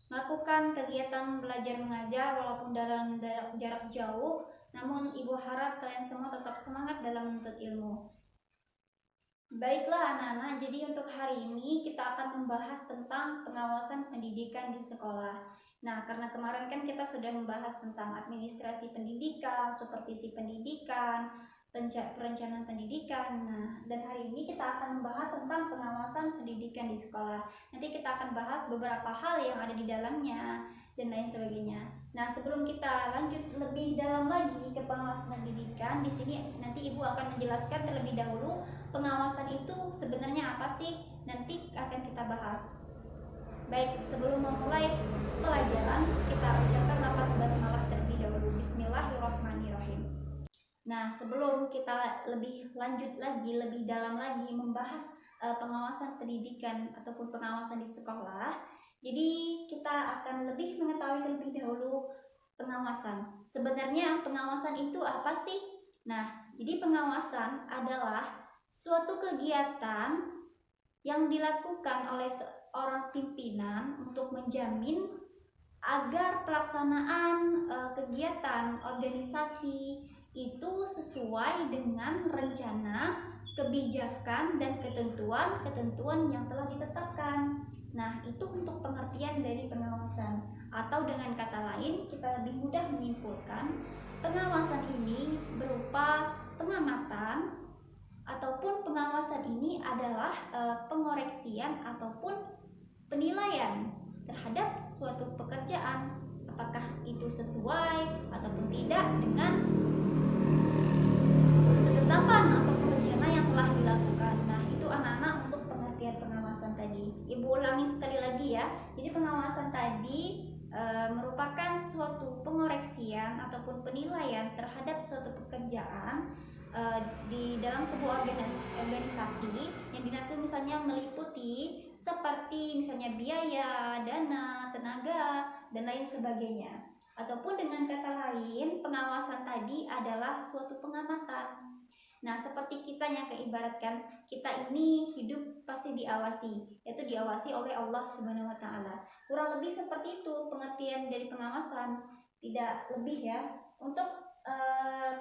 melakukan kegiatan belajar mengajar walaupun dalam jarak jauh. Namun Ibu harap kalian semua tetap semangat dalam menuntut ilmu. Baiklah anak-anak, jadi untuk hari ini kita akan membahas tentang pengawasan pendidikan di sekolah. Nah, karena kemarin kan kita sudah membahas tentang administrasi pendidikan, supervisi pendidikan, perencanaan pendidikan. Nah, dan hari ini kita akan membahas tentang pengawasan pendidikan di sekolah. Nanti kita akan bahas beberapa hal yang ada di dalamnya dan lain sebagainya. Nah, sebelum kita lanjut lebih dalam lagi ke pengawasan pendidikan, di sini nanti Ibu akan menjelaskan terlebih dahulu pengawasan itu sebenarnya apa sih? Nanti akan kita bahas. Baik, sebelum memulai pelajaran, kita ucapkan lafaz basmalah terlebih dahulu. Bismillahirrahmanirrahim. Nah, sebelum kita lebih lanjut lagi, lebih dalam lagi membahas pengawasan pendidikan ataupun pengawasan di sekolah, jadi kita akan lebih mengetahui terlebih dahulu pengawasan. Sebenarnya pengawasan itu apa sih? Nah, jadi pengawasan adalah suatu kegiatan yang dilakukan oleh seorang pimpinan untuk menjamin agar pelaksanaan kegiatan organisasi itu sesuai dengan rencana, kebijakan, dan ketentuan yang telah ditetapkan. Nah, itu untuk pengertian dari pengawasan. Atau dengan kata lain, kita lebih mudah menyimpulkan pengawasan ini berupa pengamatan, ataupun pengawasan ini adalah pengoreksian ataupun penilaian terhadap suatu pekerjaan, apakah itu sesuai ataupun tidak dengan ketetapan atau rencana yang telah dilakukan. Nah, itu anak-anak untuk pengertian pengawasan tadi. Ibu ulangi sekali lagi ya. Jadi pengawasan tadi merupakan suatu pengoreksian ataupun penilaian terhadap suatu pekerjaan di dalam sebuah organisasi yang dinilai misalnya meliputi seperti misalnya biaya, dana, tenaga, dan lain sebagainya. Ataupun dengan kata lain, pengawasan tadi adalah suatu pengamatan. Nah, seperti kita yang keibaratkan kita ini hidup pasti diawasi, yaitu diawasi oleh Allah Subhanahu wa taala. Kurang lebih seperti itu pengertian dari pengawasan, tidak lebih ya. Untuk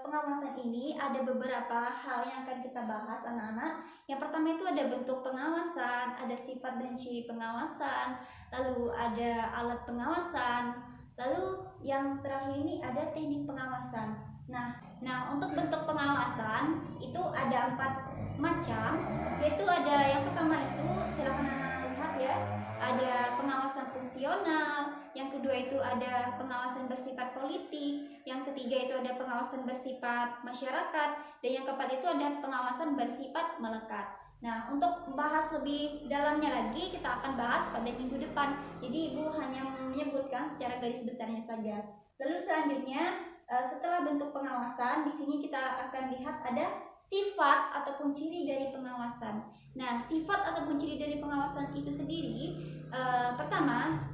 pengawasan ini ada beberapa hal yang akan kita bahas anak-anak. Yang pertama itu ada bentuk pengawasan, ada sifat dan ciri pengawasan, lalu ada alat pengawasan, lalu yang terakhir ini ada teknik pengawasan. Nah, untuk bentuk pengawasan itu ada 4 macam, yaitu ada yang pertama itu silakan anak lihat ya, ada pengawasan fungsional, yang kedua itu ada pengawasan bersifat politik, yang ketiga itu ada pengawasan bersifat masyarakat, dan yang keempat itu ada pengawasan bersifat melekat. Nah, untuk membahas lebih dalamnya lagi kita akan bahas pada minggu depan. Jadi Ibu hanya menyebutkan secara garis besarnya saja. Lalu selanjutnya setelah bentuk pengawasan, di sini kita akan lihat ada sifat ataupun ciri dari pengawasan. Nah, sifat ataupun ciri dari pengawasan itu sendiri, pertama,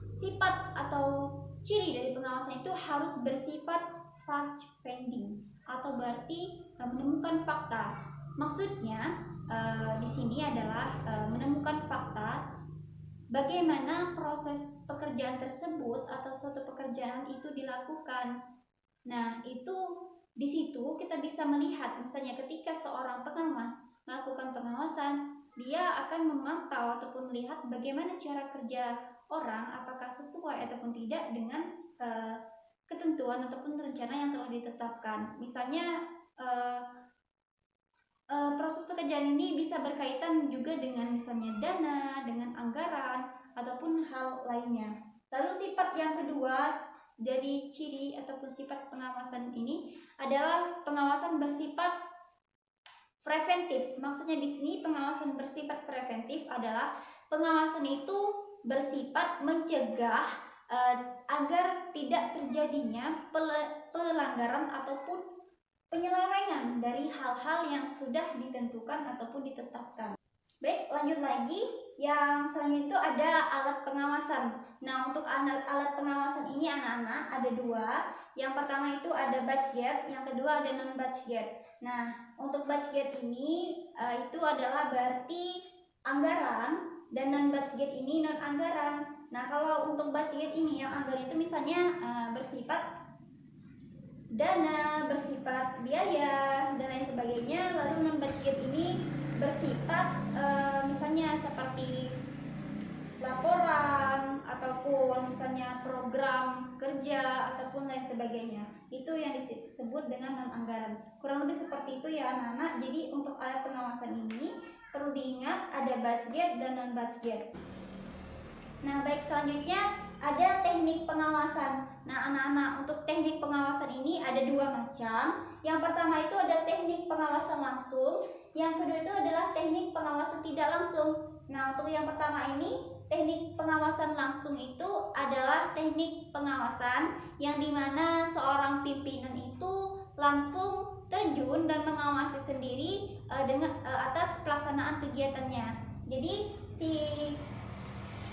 sifat atau ciri dari pengawasan itu harus bersifat fact finding atau berarti menemukan fakta. Maksudnya di sini adalah menemukan fakta bagaimana proses pekerjaan tersebut atau suatu pekerjaan itu dilakukan. Nah, itu di situ kita bisa melihat misalnya ketika seorang pengawas melakukan pengawasan, dia akan memantau ataupun melihat bagaimana cara kerja orang, apakah sesuai ataupun tidak dengan ketentuan ataupun rencana yang telah ditetapkan. Misalnya proses pekerjaan ini bisa berkaitan juga dengan misalnya dana, dengan anggaran, ataupun hal lainnya. Lalu sifat yang kedua dari ciri ataupun sifat pengawasan ini adalah pengawasan bersifat preventif. Maksudnya di sini pengawasan bersifat preventif adalah pengawasan itu bersifat mencegah agar tidak terjadinya pelanggaran ataupun penyelewengan dari hal-hal yang sudah ditentukan ataupun ditetapkan. Baik, lanjut lagi. Yang selanjutnya itu ada alat pengawasan. Nah, untuk alat pengawasan ini anak-anak ada 2. Yang pertama itu ada budget, yang kedua ada non budget. Nah, untuk budget ini itu adalah berarti anggaran dan non budget ini non anggaran. Nah, kalau untuk budget ini yang anggaran itu misalnya bersifat dana, bersifat biaya dan lain sebagainya. Lalu non budget ini bersifat misalnya seperti laporan ataupun misalnya program kerja ataupun lain sebagainya. Itu yang disebut dengan non anggaran. Kurang lebih seperti itu ya anak-anak. Jadi untuk alat pengawasan ini perlu diingat ada budget dan non budget. Nah, baik, selanjutnya ada teknik pengawasan. Nah, anak-anak, untuk teknik pengawasan ini ada dua macam. Yang pertama itu ada teknik pengawasan langsung, yang kedua itu adalah teknik pengawasan tidak langsung. Nah, untuk yang pertama ini, teknik pengawasan langsung itu adalah teknik pengawasan yang dimana seorang pimpinan itu langsung terjun dan mengawasi sendiri atas pelaksanaan kegiatannya. Jadi si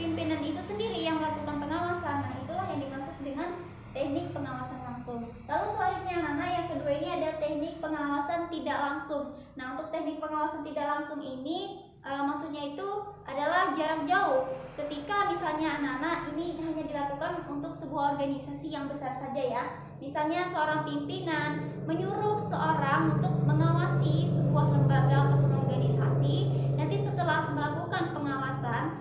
pimpinan itu sendiri yang melakukan pengawasan. Nah, itulah yang dimaksud dengan teknik pengawasan langsung. Lalu selanjutnya anak-anak, yang kedua ini ada teknik pengawasan tidak langsung. Nah, untuk teknik pengawasan tidak langsung ini maksudnya itu adalah jarak jauh. Ketika misalnya anak-anak ini hanya dilakukan untuk sebuah organisasi yang besar saja ya. Misalnya seorang pimpinan menyuruh seorang untuk mengawasi sebuah lembaga ataupun organisasi. Nanti setelah melakukan pengawasan,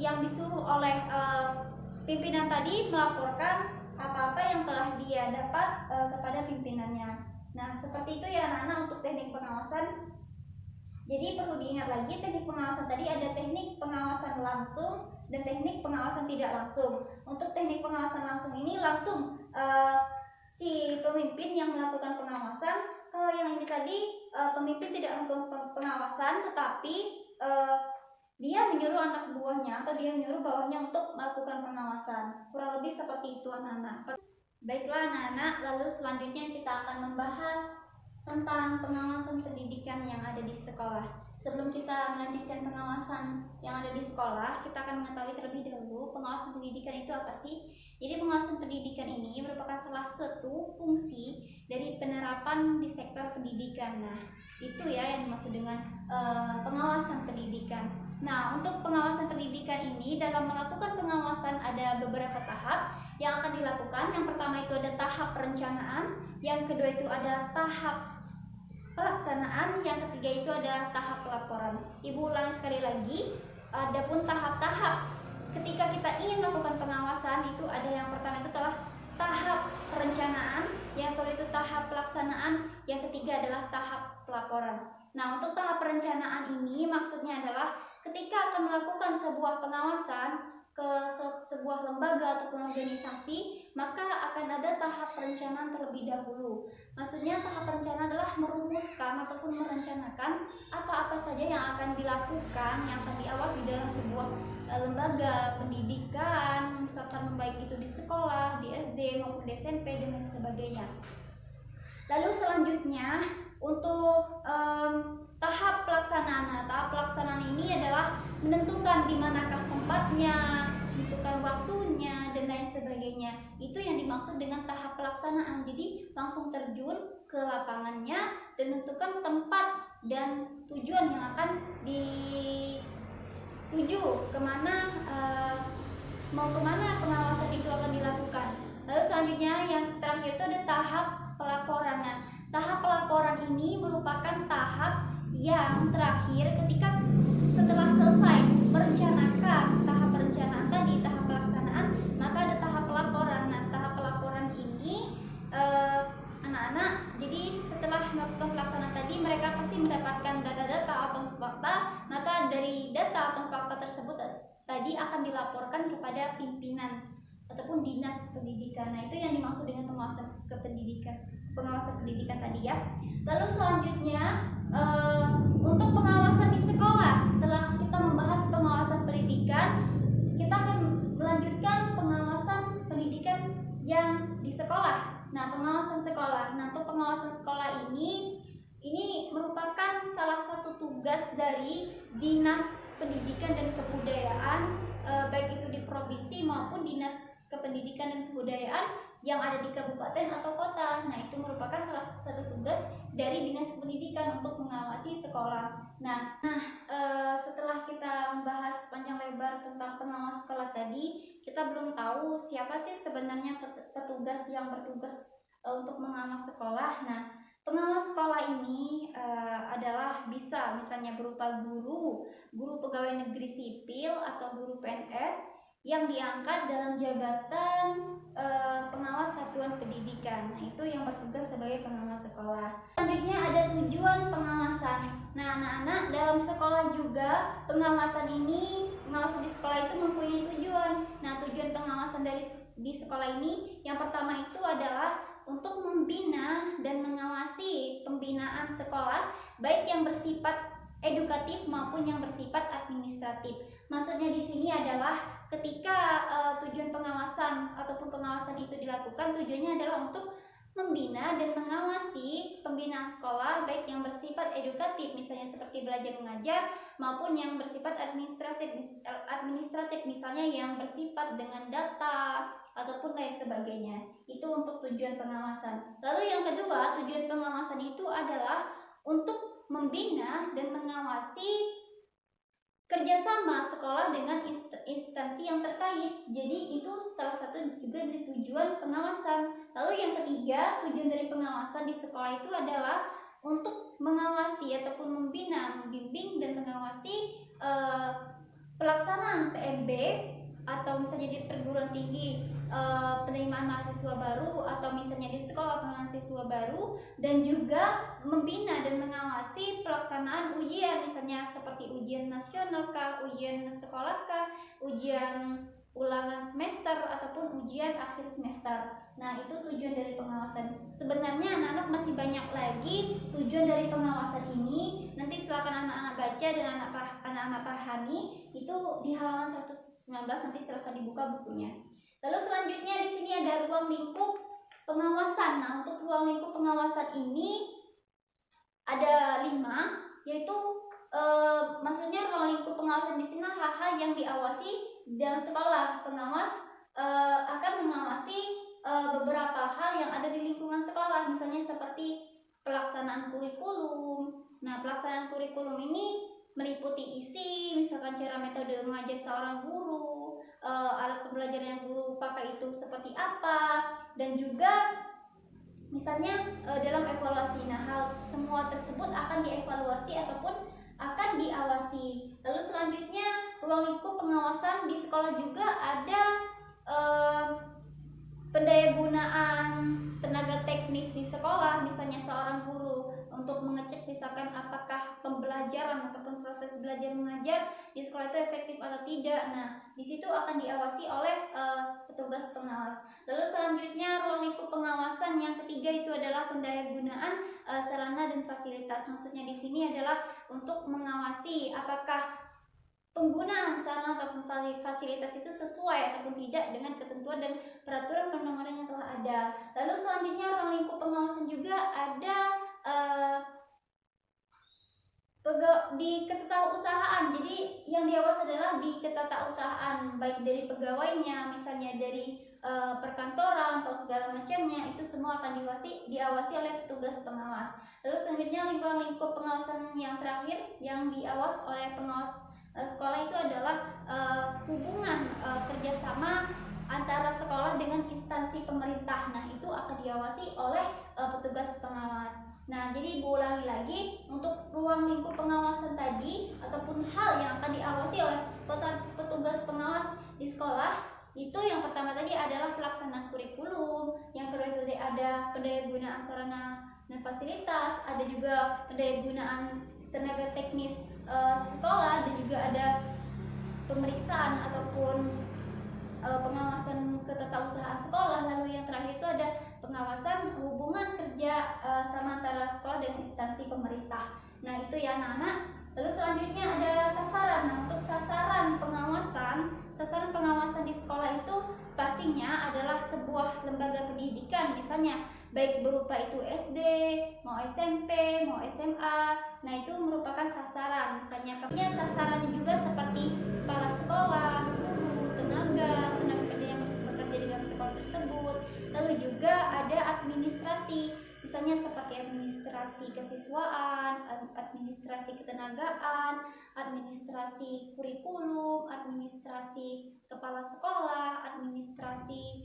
yang disuruh oleh pimpinan tadi melaporkan apa-apa yang telah dia dapat kepada pimpinannya. Nah, seperti itu ya anak-anak untuk teknik pengawasan. Jadi perlu diingat lagi, teknik pengawasan tadi ada teknik pengawasan langsung dan teknik pengawasan tidak langsung. Untuk teknik pengawasan langsung ini langsung si pemimpin yang melakukan pengawasan. Kalau yang ini tadi pemimpin tidak melakukan pengawasan, tetapi dia menyuruh anak buahnya atau dia menyuruh bawahnya untuk melakukan pengawasan. Kurang lebih seperti itu anak-anak. Baiklah anak-anak, lalu selanjutnya kita akan membahas tentang pengawasan pendidikan yang ada di sekolah. Sebelum kita melanjutkan pengawasan yang ada di sekolah, kita akan mengetahui terlebih dahulu pengawasan pendidikan itu apa sih. Jadi pengawasan pendidikan ini merupakan salah satu fungsi dari penerapan di sektor pendidikan. Nah, itu ya yang dimaksud dengan pengawasan pendidikan. Nah, untuk pengawasan pendidikan ini, dalam melakukan pengawasan ada beberapa tahap yang akan dilakukan. Yang pertama itu ada tahap perencanaan, yang kedua itu ada tahap pelaksanaan, yang ketiga itu ada tahap pelaporan. Ibu ulangi sekali lagi, adapun tahap-tahap ketika kita ingin melakukan pengawasan itu ada yang pertama itu adalah tahap perencanaan, yang kedua itu tahap pelaksanaan, yang ketiga adalah tahap pelaporan. Nah, untuk tahap perencanaan ini maksudnya adalah ketika akan melakukan sebuah pengawasan ke sebuah lembaga ataupun organisasi, maka akan ada tahap perencanaan terlebih dahulu. Maksudnya tahap perencanaan adalah merumuskan ataupun merencanakan apa-apa saja yang akan dilakukan, yang akan diawasi di dalam sebuah lembaga pendidikan, misalkan baik itu di sekolah, di SD maupun di SMP dan lain sebagainya. Lalu selanjutnya untuk tahap pelaksanaan. Nah, tahap pelaksanaan ini adalah menentukan di manakah tempatnya, menentukan waktunya dan lain sebagainya. Itu yang dimaksud dengan tahap pelaksanaan. Jadi langsung terjun ke lapangannya dan menentukan tempat dan tujuan yang akan dituju, kemana mau kemana pengawasan itu akan dilakukan. Lalu selanjutnya yang terakhir itu ada tahap pelaporan. Nah, tahap pelaporan ini merupakan tahap yang terakhir ketika setelah selesai merencanakan tahap perencanaan tadi, tahap pelaksanaan, maka ada tahap pelaporan. Nah, tahap pelaporan ini anak-anak, jadi setelah melakukan pelaksanaan tadi mereka pasti mendapatkan data-data atau fakta, maka dari data atau fakta tersebut tadi akan dilaporkan kepada pimpinan ataupun dinas pendidikan. Nah, itu yang dimaksud dengan pengawasan pendidikan tadi ya. Lalu selanjutnya untuk pengawasan di sekolah, setelah kita membahas pengawasan pendidikan, kita akan melanjutkan pengawasan pendidikan yang di sekolah. Nah, pengawasan sekolah. Nah, untuk pengawasan sekolah ini merupakan salah satu tugas dari Dinas Pendidikan dan Kebudayaan, baik itu di provinsi maupun Dinas Kependidikan dan Kebudayaan yang ada di kabupaten atau kota. Nah, itu merupakan salah satu tugas dari Dinas Pendidikan untuk mengawasi sekolah. Setelah kita membahas panjang lebar tentang pengawas sekolah tadi, kita belum tahu siapa sih sebenarnya petugas yang bertugas untuk mengawas sekolah. Nah, pengawas sekolah ini adalah bisa misalnya berupa guru pegawai negeri sipil atau guru PNS yang diangkat dalam jabatan pengawas satuan pendidikan. Nah, itu yang bertugas sebagai pengawas sekolah. Selanjutnya ada tujuan pengawasan. Nah, anak-anak, dalam sekolah juga pengawasan di sekolah itu mempunyai tujuan. Nah, tujuan pengawasan di sekolah ini yang pertama itu adalah untuk membina dan mengawasi pembinaan sekolah, baik yang bersifat edukatif maupun yang bersifat administratif. Maksudnya di sini adalah ketika tujuan pengawasan ataupun pengawasan itu dilakukan, tujuannya adalah untuk membina dan mengawasi pembinaan sekolah baik yang bersifat edukatif misalnya seperti belajar mengajar maupun yang bersifat administratif misalnya yang bersifat dengan data ataupun lain sebagainya. Itu untuk tujuan pengawasan. Lalu yang kedua, tujuan pengawasan itu adalah untuk membina dan mengawasi kerjasama sekolah dengan instansi yang terkait. Jadi itu salah satu juga dari tujuan pengawasan. Lalu yang ketiga, tujuan dari pengawasan di sekolah itu adalah untuk mengawasi ataupun membina, membimbing dan mengawasi pelaksanaan PMB atau misalnya di perguruan tinggi penerimaan mahasiswa baru atau misalnya di sekolah penerimaan siswa baru, dan juga membina dan mengawasi pelaksanaan ujian misalnya seperti ujian nasional kah, ujian sekolah kah, ujian ulangan semester ataupun ujian akhir semester. Nah, itu tujuan dari pengawasan. Sebenarnya anak-anak masih banyak lagi tujuan dari pengawasan ini. Nanti silakan anak-anak baca dan anak-anak pahami. Itu di halaman 119, nanti silakan dibuka bukunya. Lalu selanjutnya di sini ada ruang lingkup pengawasan. Nah, untuk ruang lingkup pengawasan ini ada 5, yaitu maksudnya ruang lingkup pengawasan di sini hal-hal yang diawasi dalam sekolah. Pengawas akan mengawasi beberapa hal yang ada di lingkungan sekolah, misalnya seperti pelaksanaan kurikulum. Nah, pelaksanaan kurikulum ini meliputi isi, misalkan cara metode mengajar seorang guru, alat pembelajaran yang guru pakai itu seperti apa, dan juga misalnya dalam evaluasi. Nah, hal semua tersebut akan dievaluasi ataupun akan diawasi. Lalu selanjutnya ruang lingkup pengawasan di sekolah juga ada pendayagunaan tenaga teknis di sekolah, misalnya seorang guru untuk mengecek misalkan apakah pembelajaran ataupun proses belajar mengajar di sekolah itu efektif atau tidak. Nah, di situ akan diawasi oleh petugas pengawas. Lalu selanjutnya ruang lingkup pengawasan yang ketiga itu adalah pendayagunaan sarana dan fasilitas. Maksudnya di sini adalah untuk mengawasi apakah penggunaan sarana atau fasilitas itu sesuai ataupun tidak dengan ketentuan dan peraturan perundang-undangan yang telah ada. Lalu selanjutnya ruang lingkup pengawasan juga ada di ketetausahaan. Jadi yang diawasi adalah di ketetausahaan, baik dari pegawainya, misalnya dari perkantoran atau segala macamnya, itu semua akan diawasi oleh petugas pengawas. Lalu selanjutnya ruang lingkup pengawasan yang terakhir yang diawas oleh pengawas sekolah itu adalah hubungan kerjasama antara sekolah dengan instansi pemerintah. Nah, itu akan diawasi oleh petugas pengawas. Nah, jadi Ibu ulangi lagi, untuk ruang lingkup pengawasan tadi ataupun hal yang akan diawasi oleh petugas pengawas di sekolah, itu yang pertama tadi adalah pelaksanaan kurikulum, yang kedua tadi ada pendayagunaan sarana dan fasilitas, ada juga pendayagunaan tenaga teknis sekolah, dan juga ada pemeriksaan ataupun pengawasan ketetausahaan sekolah. Lalu yang terakhir itu ada pengawasan hubungan kerja sama antara sekolah dengan instansi pemerintah. Nah, itu ya anak-anak. Lalu selanjutnya ada sasaran. Nah, untuk sasaran pengawasan di sekolah itu pastinya adalah sebuah lembaga pendidikan, misalnya baik berupa itu SD, mau SMP, mau SMA. Nah, itu merupakan sasaran. Misalnya sasarannya juga seperti kepala sekolah, guru, tenaga kerja yang bekerja di dalam sekolah tersebut, kelembagaan, administrasi kurikulum, administrasi kepala sekolah, administrasi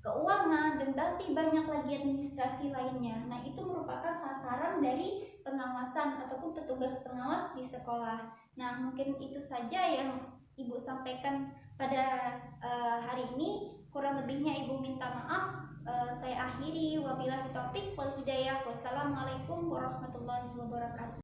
keuangan, dan masih banyak lagi administrasi lainnya. Nah, itu merupakan sasaran dari pengawasan ataupun petugas pengawas di sekolah. Nah, mungkin itu saja yang Ibu sampaikan pada hari ini. Kurang lebihnya Ibu minta maaf. Saya akhiri, wabillahi taufik wal hidayah. Wassalamualaikum warahmatullahi wabarakatuh.